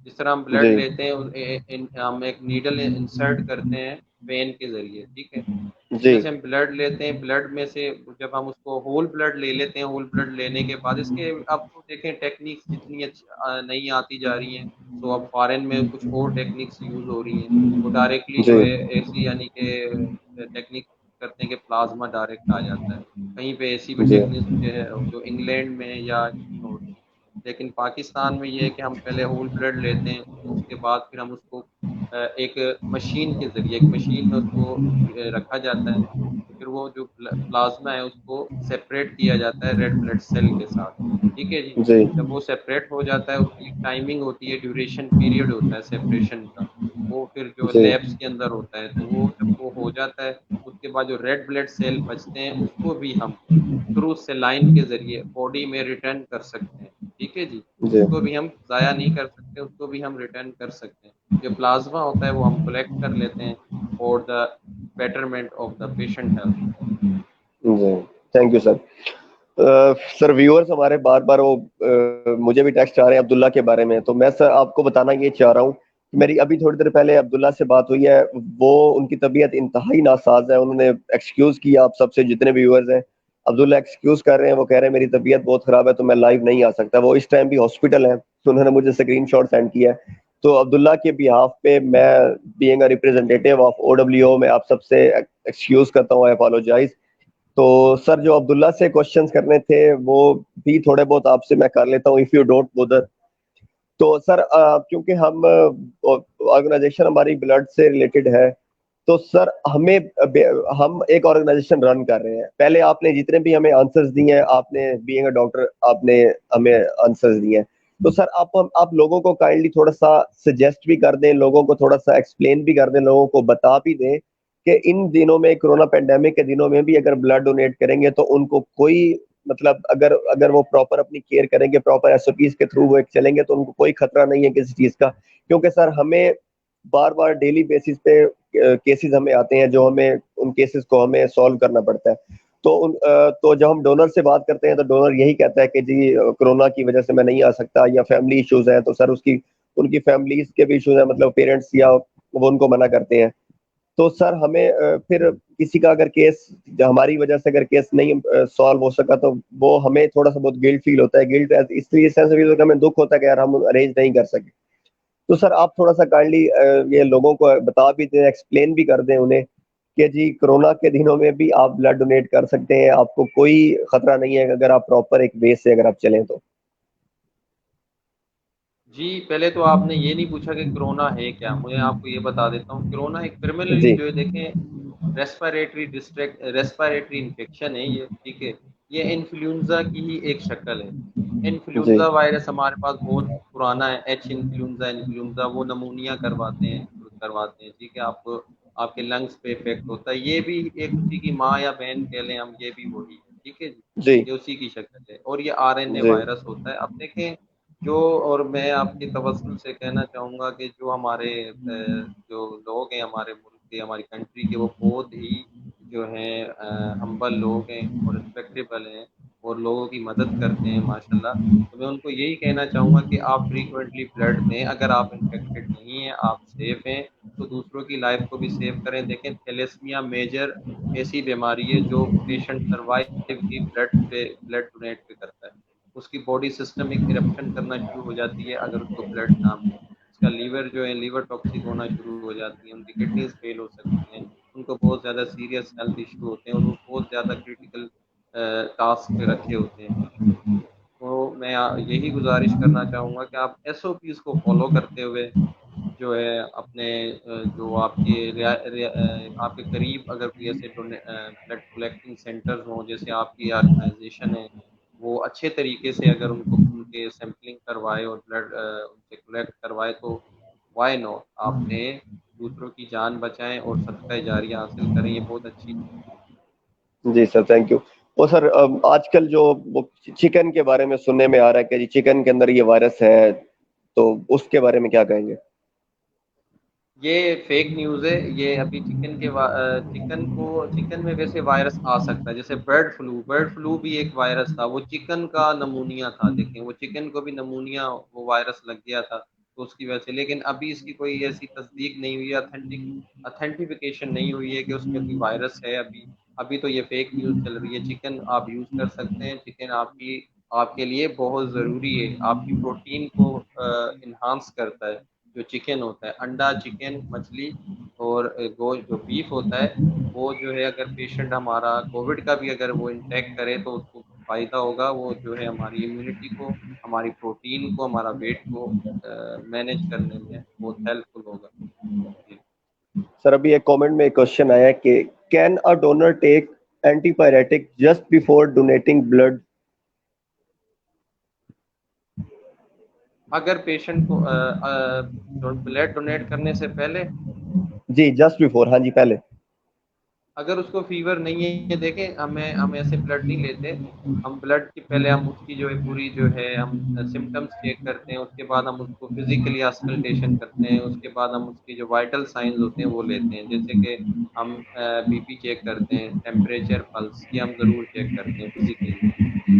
जिस तरह हम ब्लड जी लेते हैं हम एक नीडल इंसर्ट करते हैं वेन के जरिए, ठीक है। उसी जी तरह से हम ब्लड लेते हैं, ब्लड में से जब हम उसको होल ब्लड ले लेते हैं, होल ब्लड लेने के बाद इसके अब तो देखें टेक्निक्स जितनी अच्छी नई आती जा रही हैं, तो अब फॉरेन में कुछ और टेक्निक्स यूज हो रही हैं। वो डायरेक्टली जी जो है ऐसी यानी कि टेक्निक करते हैं कि प्लाज्मा डायरेक्ट आ जाता है। कहीं पे ऐसी भी जी टेक्निक जो है जो इंग्लैंड में या कहीं होती है, लेकिन पाकिस्तान में ये है कि हम पहले होल ब्लड लेते हैं, उसके बाद फिर हम उसको एक मशीन के जरिए एक मशीन में उसको रखा जाता है, फिर वो जो प्लाज्मा है उसको सेपरेट किया जाता है रेड ब्लड सेल के साथ, ठीक है जी। जी जब वो सेपरेट हो जाता है उसकी एक टाइमिंग होती है, ड्यूरेशन पीरियड होता है सेपरेशन का, वो फिर जो जी लैब्स के अंदर होता है, तो वो जब वो हो जाता है उसके बाद जो रेड ब्लड सेल बचते हैं उसको भी हम थ्रू सेलाइन के जरिए बॉडी में रिटर्न कर सकते हैं, ठीक है जी। जी उसको भी हम ज़ाया नहीं कर सकते, उसको भी हम रिटर्न कर सकते हैं। जो प्लाज्मा होता है वो हम कलेक्ट कर लेते हैं for the betterment of the patient health. जी। Thank you sir. Sir viewers हमारे बार बार वो मुझे भी टेक्स्ट आ रहे हैं अब्दुल्ला के बारे में, तो मैं सर आपको बताना ये चाह रहा हूँ कि मेरी अभी थोड़ी देर पहले अब्दुल्ला से बात हुई है। वो उनकी तबीयत इंतहाई नासाज है, उन्होंने एक्सक्यूज किया आप सबसे जितने भी व्यूअर्स हैं। अब्दुल्ला एक्सक्यूज कर रहे हैं, वो कह रहे हैं मेरी तबीयत बहुत खराब है तो मैं लाइव नहीं आ सकता। वो इस टाइम भी हॉस्पिटल है, तो उन्होंने मुझे स्क्रीन शॉट सेंड किया है। तो अब्दुल्ला के बिहाफ पे मैं being a representative of OWO में आप सबसे एक्सक्यूज करता हूँ, आई अपोलोजाइज। तो सर जो अब्दुल्ला से क्वेश्चंस करने थे वो भी थोड़े बहुत आपसे मैं कर लेता हूँ, इफ यू डोंट बोदर। तो सर क्योंकि हम ऑर्गेनाइजेशन हमारी ब्लड से रिलेटेड है, तो सर हम एक ऑर्गेनाइजेशन रन कर रहे हैं। पहले आपने जितने भी हमें आंसर्स दिए हैं, आपने बीइंग अ डॉक्टर आपने हमें आंसर्स दिए हैं। तो सर आप लोगों को काइंडली थोड़ा सा सजेस्ट भी कर दें, लोगों को थोड़ा सा एक्सप्लेन भी कर दें, लोगों को बता भी दें कि इन दिनों में कोरोना पेंडेमिक के दिनों में भी अगर ब्लड डोनेट करेंगे तो उनको कोई मतलब अगर अगर वो प्रॉपर अपनी केयर करेंगे, प्रॉपर SOPs के थ्रू वो एक चलेंगे तो उनको कोई खतरा नहीं है किसी चीज का। क्योंकि सर हमें बार बार डेली बेसिस पे केसेस हमें आते हैं, जो हमें उन केसेस को हमें सॉल्व करना पड़ता है। तो जब हम डोनर से बात करते हैं तो डोनर यही कहता है कि जी कोरोना की वजह से मैं नहीं आ सकता, या फैमिली इश्यूज हैं, तो सर उसकी उनकी फैमिलीज के भी इश्यूज हैं, मतलब पेरेंट्स या वो उनको मना करते हैं। तो सर हमें फिर किसी का अगर केस हमारी वजह से अगर केस नहीं सॉल्व हो सका तो वो हमें थोड़ा सा बहुत गिल्ट फील होता है। गिल्ट इसलिए सेंस फील होता है, हमें दुख होता है कि यार हम अरेंज नहीं कर सके। तो सर आप थोड़ा सा काइंडली ये लोगों को बता भी दें, एक्सप्लेन भी कर दें उन्हें कि जी कोरोना के दिनों में भी आप ब्लड डोनेट कर सकते हैं, आपको कोई खतरा नहीं है अगर आप प्रॉपर एक वे से अगर आप चलें तो। जी, पहले तो आपने ये नहीं पूछा कि कोरोना है क्या। मुझे आपको ये बता देता हूँ, कोरोना एक जी क्रिमिनली जो है देखें रेस्पिरेटरी इन्फेक्शन है ये, ठीक है। ये इन्फ्लुएंजा की ही एक शक्ल है। जी इन्फ्लुएंजा वायरस हमारे पास बहुत पुराना है, एच इन्फ्लुएंजा इन्फ्लुएंजा वो नमूनिया करवाते हैं, ठीक है। आपको आपके लंग्स पे इफेक्ट होता है, ये भी एक उसी की माँ या बहन कह लें हम, ये भी वही है, ठीक है जी। जी ये उसी की शक्ल है और ये RNA जी वायरस होता है। अब देखें जो, और मैं आपके तवज्जुल से कहना चाहूँगा कि जो हमारे जो लोग हैं हमारे मुल्क के, हमारी कंट्री के, वो बहुत ही जो हैं हम्बल लोग हैं और रिस्पेक्टेबल हैं और लोगों की मदद करते हैं माशाल्लाह। तो मैं उनको यही कहना चाहूँगा कि आप फ्रीक्वेंटली ब्लड दें। अगर आप इन्फेक्टेड नहीं हैं, आप सेफ हैं, तो दूसरों की लाइफ को भी सेव करें। देखें थैलेसीमिया मेजर ऐसी बीमारी है जो पेशेंट सर्वाइव ही ब्लड डोनेट पे करता है। उसकी बॉडी सिस्टम एक इरप्शन करना शुरू हो जाती है अगर उसको ब्लड ना मिले। उसका लीवर जो है लीवर टॉक्सिक होना शुरू हो जाती है, उनकी किडनीज फेल हो सकती हैं, उनको बहुत ज़्यादा सीरियस हेल्थ इशू होते हैं और वो बहुत ज़्यादा क्रिटिकल टास्क पे रखे होते हैं। तो मैं यही गुजारिश करना चाहूँगा कि आप SOPs को फॉलो करते हुए जो है अपने जो आपके करीब अगर कोई ऐसे ब्लड कलेक्टिंग सेंटर्स हों जैसे आपकी ऑर्गेनाइजेशन है, वो अच्छे तरीके से अगर उनको उनके सैंपलिंग करवाए और ब्लड उनसे कलेक्ट करवाए तो व्हाई नॉट, आपने दूसरों की जान बचाएं और सदका जारिया हासिल करें, ये बहुत अच्छी चीज़। जी सर, थैंक यू। और सर आजकल जो वो चिकन के बारे में सुनने में आ रहा है कि जी चिकन के अंदर ये वायरस है, तो उसके बारे में क्या कहेंगे? ये फेक न्यूज़ है। ये अभी चिकन में वैसे वायरस आ सकता है, जैसे बर्ड फ्लू भी एक वायरस था, वो चिकन का नमूनिया था। देखें, वो चिकन को भी नमूनिया वो वायरस लग गया था, तो उसकी वजह से। लेकिन अभी इसकी कोई ऐसी तस्दीक नहीं हुई, अथेंटिफिकेशन नहीं हुई है कि उसमें कोई वायरस है अभी। अभी तो ये फेक न्यूज़ चल रही है। चिकन आप यूज़ कर सकते हैं, चिकन आपकी आपके लिए बहुत ज़रूरी है, आपकी प्रोटीन को इन्हांस करता है। जो चिकन होता है, अंडा, चिकन, मछली और गोश्त जो बीफ होता है, वो जो है अगर पेशेंट हमारा कोविड का भी अगर वो इंटेक करे तो उसको फ़ायदा होगा। वो जो है हमारी इम्यूनिटी को, हमारी प्रोटीन को, हमारा वेट को मैनेज करने में बहुत हेल्पफुल होगा। जी। सर अभी एक कमेंट में एक क्वेश्चन आया है कि can a donor take antipyretic just before donating blood? अगर पेशेंट को ब्लड डोनेट करने से पहले, जी जस्ट बिफोर, हाँ जी पहले। अगर उसको फीवर नहीं है, देखें, हम ऐसे ब्लड नहीं लेते। हम ब्लड की पहले हम उसकी जो है पूरी जो है हम सिम्टम्स चेक करते हैं, उसके बाद हम उसको फिजिकली ऑस्कल्टेशन करते हैं, उसके बाद हम उसकी जो वाइटल साइंस होते हैं वो लेते हैं। जैसे कि हम बीपी चेक करते हैं, टेम्परेचर, पल्स, ये हम ज़रूर चेक करते हैं फिजिकली।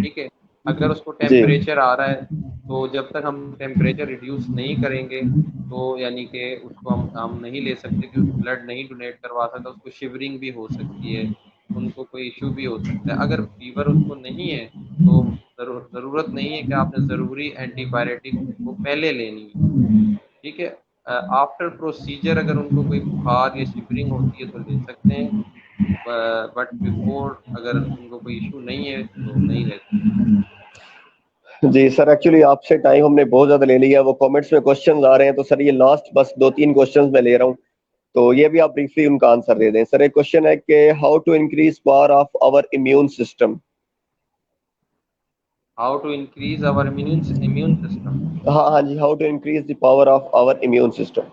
ठीक है। अगर उसको जी टेम्परेचर आ रहा है, तो जब तक हम टेम्परेचर रिड्यूस नहीं करेंगे, तो यानी कि उसको हम नहीं ले सकते, कि ब्लड नहीं डोनेट करवा सकता। उसको शिवरिंग भी हो सकती है, उनको कोई इशू भी हो सकता है। अगर फीवर उसको नहीं है, तो ज़रूरत नहीं है कि आपने ज़रूरी एंटीबायोटिक वो पहले लेनी है। ठीक है। आफ्टर प्रोसीजर अगर उनको कोई बुखार या शिवरिंग होती है तो ले सकते हैं, बट बिफोर अगर उनको कोई इशू नहीं है तो नहीं ले सकते। जी सर, एक्चुअली आपसे टाइम हमने बहुत ज्यादा ले लिया। वो कमेंट्स में क्वेश्चंस आ रहे हैं, तो सर ये लास्ट बस 2-3 क्वेश्चंस मैं ले रहा हूँ, तो ये भी आप ब्रीफली उनका आंसर दे दें। सर एक क्वेश्चन है कि how to increase power of our immune system? How to increase our immune system. हाँ हाँ जी, how to increase the power of our immune system?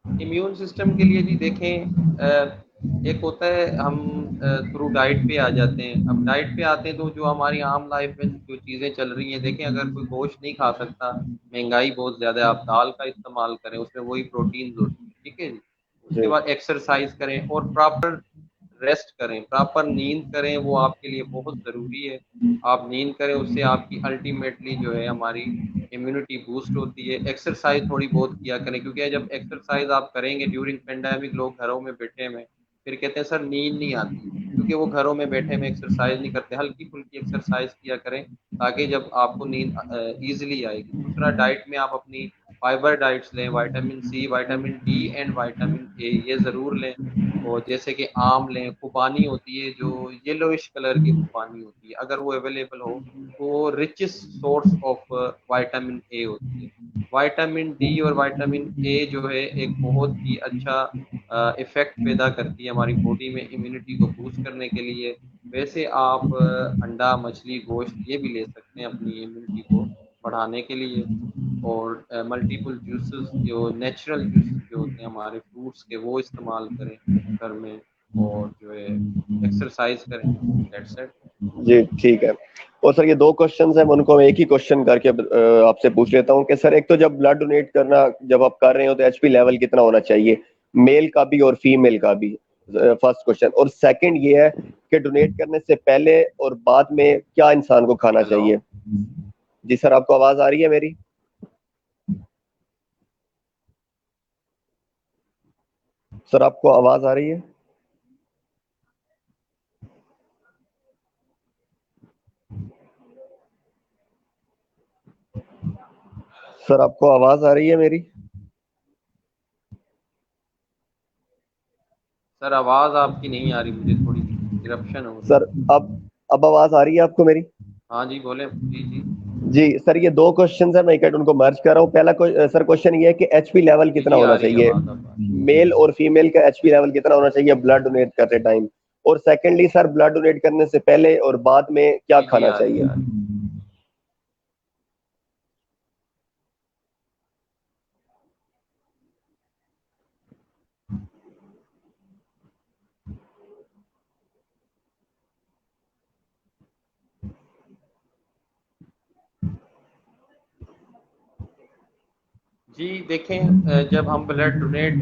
Immune system के लिए जी देखें, एक होता है हम थ्रू डाइट पे आ जाते हैं। अब डाइट पे आते हैं तो जो हमारी आम लाइफ में जो चीज़ें चल रही हैं, देखें, अगर कोई गोश्त नहीं खा सकता, महंगाई बहुत ज़्यादा है, आप दाल का इस्तेमाल करें, उसमें वही प्रोटीन होती है। ठीक है जी। उसके जी बाद एक्सरसाइज करें और प्रॉपर रेस्ट करें, प्रॉपर नींद करें, वो आपके लिए बहुत ज़रूरी है। आप नींद करें, उससे आपकी अल्टीमेटली जो है हमारी इम्यूनिटी बूस्ट होती है। एक्सरसाइज थोड़ी बहुत किया करें, क्योंकि जब एक्सरसाइज आप करेंगे ड्यूरिंग पेंडेमिक, लोग घरों में बैठे हुए फिर कहते हैं सर नींद नहीं आती, क्योंकि वो घरों में बैठे हुए एक्सरसाइज नहीं करते। हल्की फुल्की एक्सरसाइज किया करें, ताकि जब आपको नींद ईजिली आएगी। दूसरा, डाइट में आप अपनी फाइबर डाइट्स लें, vitamin C, vitamin D and vitamin A, ये ज़रूर लें। और जैसे कि आम लें, खुबानी होती है जो येलोइश कलर की खुबानी होती है, अगर वो अवेलेबल हो तो वो richest source of vitamin A होती है। विटामिन डी और विटामिन ए जो है एक बहुत ही अच्छा इफेक्ट पैदा करती है हमारी बॉडी में, इम्यूनिटी को बूस्ट करने के लिए। वैसे आप अंडा, मछली, गोश्त ये भी ले सकते हैं अपनी इम्यूनिटी को बढ़ाने के लिए। और मल्टीपल जूसेस, जो नेचुरल जूसेस जो होते हैं हमारे फ्रूट्स के, वो इस्तेमाल करें घर में। और जो है एक्सरसाइज करें। That's it. जी ठीक है। और सर ये 2 क्वेश्चंस हैं, मैं उनको एक ही क्वेश्चन करके आपसे पूछ लेता हूँ कि सर एक तो जब ब्लड डोनेट करना जब आप कर रहे हो तो एचपी लेवल कितना होना चाहिए, मेल का भी और फीमेल का भी? First question. और सेकंड ये है कि डोनेट करने से पहले और बाद में क्या इंसान को खाना हेलो। चाहिए? जी सर, आपको आवाज आ रही है मेरी? सर आपको आवाज आ रही है? सर आपको आवाज आ रही है मेरी? सर आवाज़ आपकी नहीं आ रही, मुझे थोड़ी डिस्टरप्शन हो रही सर है। अब आवाज आ रही है आपको मेरी? हाँ जी, बोले जी जी। जी सर, ये 2 क्वेश्चंस है, मैं एक उनको मर्ज कर रहा हूँ। पहला सर क्वेश्चन ये है कि एचपी लेवल जी कितना जी, आ होना रही है चाहिए, आवाज़, अब आ रही मेल और फीमेल का एचपी लेवल कितना होना चाहिए ब्लड डोनेट करते टाइम? और सेकंडली सर, ब्लड डोनेट करने से पहले और बाद में क्या है। जी जी, खाना आ रही है, चाहिए? आ रही है। जी देखें, जब हम ब्लड डोनेट,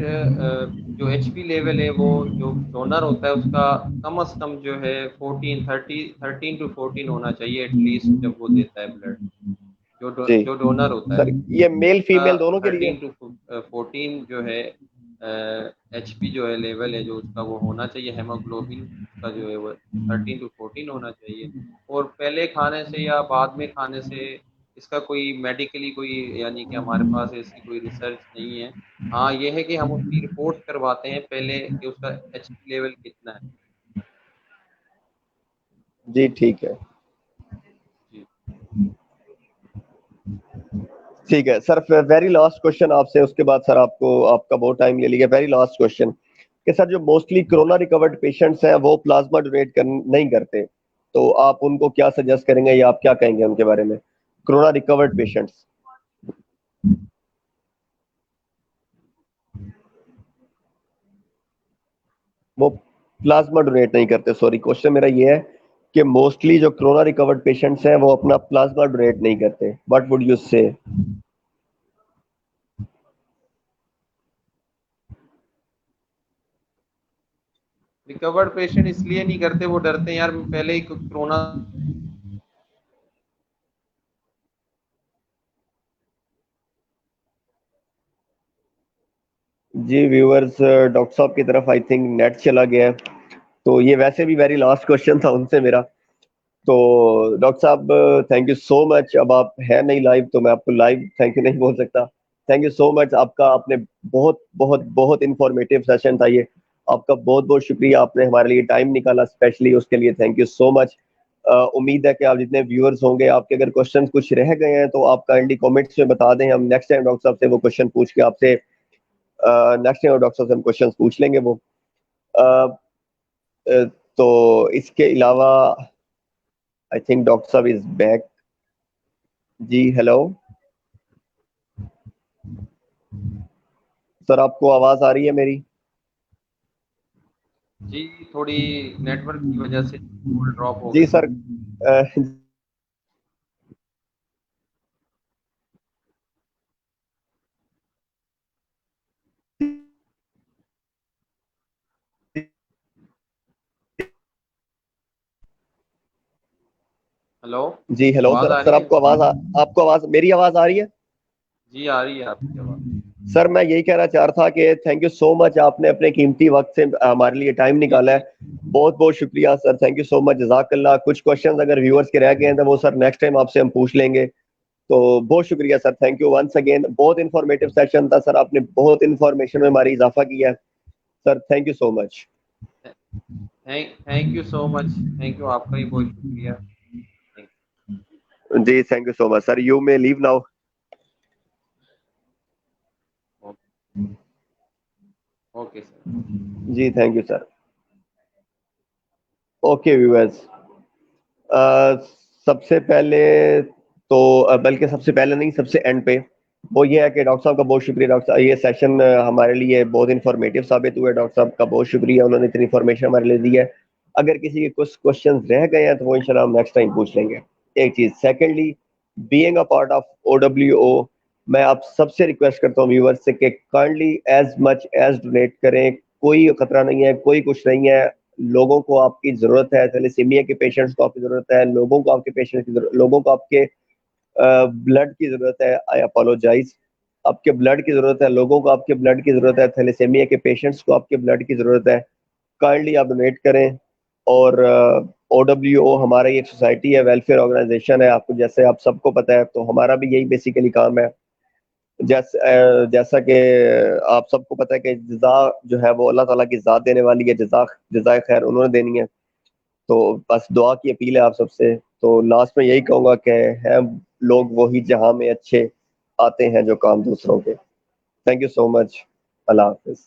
जो एचपी लेवल है वो जो डोनर होता है उसका कम से कम जो है 13 टू 14 होना चाहिए एटलीस्ट, जब वो देता है ब्लड, जी जो डोनर होता सर, है ये मेल उसका फीमेल दोनों के लिए? 13 टू 14 जो है एचपी जो है लेवल है जो उसका वो होना चाहिए, हेमोग्लोबिन उसका जो है वो 13 टू 14 होना चाहिए। और पहले खाने से या बाद में खाने से इसका कोई मेडिकली कोई, यानी कि हमारे पास ऐसी कोई रिसर्च नहीं है। हाँ ये है कि हम उसकी रिपोर्ट करवाते हैं पहले कि उसका एचपी लेवल कितना है। जी ठीक है। जी ठीक है सर, वेरी लास्ट क्वेश्चन आपसे, उसके बाद सर आपको आपका बहुत टाइम ले लिया। वेरी लास्ट क्वेश्चन कि सर जो मोस्टली कोरोना रिकवर्ड पेशेंट्स हैं वो प्लाज्मा डोनेट नहीं करते, तो आप उनको क्या सजेस्ट करेंगे या आप क्या कहेंगे उनके बारे में, कोरोना रिकवर्ड पेशेंट्स? वो प्लाज्मा डोनेट नहीं करते, सॉरी क्वेश्चन मेरा ये है कि मोस्टली जो कोरोना रिकवर्ड पेशेंट्स हैं वो अपना प्लाज्मा डोनेट नहीं करते, व्हाट वुड यू से? रिकवर्ड पेशेंट इसलिए नहीं करते, वो डरते हैं यार पहले ही कोरोना। जी व्यूअर्स, डॉक्टर साहब की तरफ आई थिंक नेट चला गया है, तो ये वैसे भी वेरी लास्ट क्वेश्चन था उनसे मेरा। तो डॉक्टर साहब थैंक यू सो मच। अब आप है नहीं लाइव तो मैं आपको लाइव थैंक यू नहीं बोल सकता। थैंक यू सो मच, आपका आपने बहुत बहुत बहुत इंफॉर्मेटिव सेशन था ये। आपका बहुत बहुत शुक्रिया, आपने हमारे लिए टाइम निकाला स्पेशली, उसके लिए थैंक यू सो मच। उम्मीद है कि आप जितने व्यूअर्स होंगे आपके अगर क्वेश्चन कुछ रह गए हैं तो आप काइंडली कमेंट्स में बता दें, हम नेक्स्ट टाइम डॉक्टर साहब से वो क्वेश्चन पूछ के आपसे नेक्स्ट टाइम डॉक्टर साहब से हम क्वेश्चन पूछ लेंगे वो। अ, अ, तो इसके अलावा आई थिंक डॉक्टर साहब इज बैक। जी हेलो सर, आपको आवाज आ रही है मेरी? जी थोड़ी नेटवर्क की वजह से कॉल ड्रॉप हो जी गई। सर, अ, हेलो, जी हेलो आवाज सर, आ सर रही है? आपको आवाज मेरी आवाज आ रही है? जी आ रही है आपकी आवाज। सर मैं यही कहना चाह रहा था कि थैंक यू सो मच, आपने अपने कीमती वक्त से हमारे लिए टाइम जी निकाला जी। है। बहुत बहुत शुक्रिया sir, thank you so much, जजाकल्ला। कुछ क्वेश्चंस अगर व्यूअर्स के रह गए हैं तो वो सर नेक्स्ट टाइम आपसे हम पूछ लेंगे। तो बहुत शुक्रिया sir, thank you once again. बहुत इंफॉर्मेटिव सेशन था सर, आपने बहुत इंफॉर्मेशन में हमारी इजाफा किया है sir, thank you so much. Thank you so much, thank you, आपका ही बहुत शुक्रिया। थैंक जी thank you so much sir, you may leave now. You. Okay sir. जी thank you sir. Okay viewers, सबसे पहले तो बल्कि सबसे पहले नहीं, सबसे एंड पे वो ये है कि डॉक्टर साहब का बहुत शुक्रिया। डॉक्टर साहब ये सेशन हमारे लिए बहुत इंफॉर्मेटिव साबित हुआ है, डॉक्टर साहब का बहुत शुक्रिया, उन्होंने इतनी इन्फॉर्मेशन हमारे लिए दी है। अगर किसी के कुछ क्वेश्चन रह गए हैं तो वो इंशाल्लाह हम नेक्स्ट टाइम पूछ लेंगे। एक चीज, secondly, being a part of OWO, मैं आप सबसे रिक्वेस्ट करता हूँ व्यूअर्स से कि kindly as much as donate करें, कोई खतरा नहीं है, कोई कुछ नहीं है। लोगों को आपकी जरूरत है, थैलेसीमिया के पेशेंट्स को आपकी जरूरत है, लोगों को आपके पेशेंट की जरूरत, लोगों को आपके ब्लड की जरूरत है। आई अपोलोजाइज, आपके ब्लड की जरूरत है, लोगों को आपके ब्लड की जरूरत है, थैलेसीमिया के पेशेंट्स को आपके ब्लड की जरूरत है। काइंडली आप डोनेट करें। और OWO हमारा एक सोसाइटी है, वेलफेयर ऑर्गेनाइजेशन है, आपको जैसे आप सबको पता है, तो हमारा भी यही बेसिकली काम है। जैसा कि आप सबको पता है कि जजा जो है वो अल्लाह ताला की जात देने वाली है, जजाए खैर उन्होंने देनी है। तो बस दुआ की अपील है आप सबसे। तो लास्ट में यही कहूंगा कि है लोग वही जहां में अच्छे आते हैं जो काम दूसरों के। Thank you so much, Allah Hafiz.